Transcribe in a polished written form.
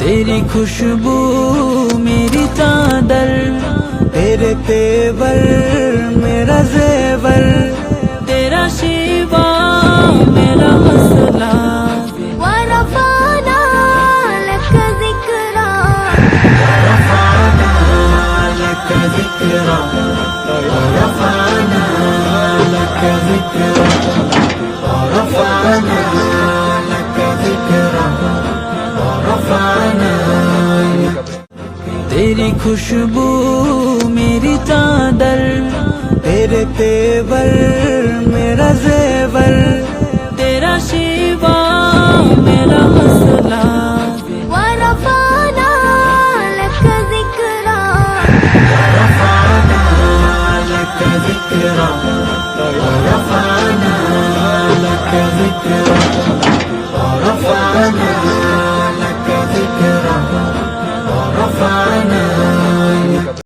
तेरी खुशबू मेरी चादर, तेरे तेवर मेरा जेवर, तेरा शिवा मेरा मसला। ورفعنا لك ذكرا ورفعنا لك ذكرا ورفعنا لك ذكرا ورفعنا لك ذكرا ورفعنا तेरी खुशबू मेरी चादर, तेरे तेवर मेरा जेवर, तेरा शिवा मेरा मसला।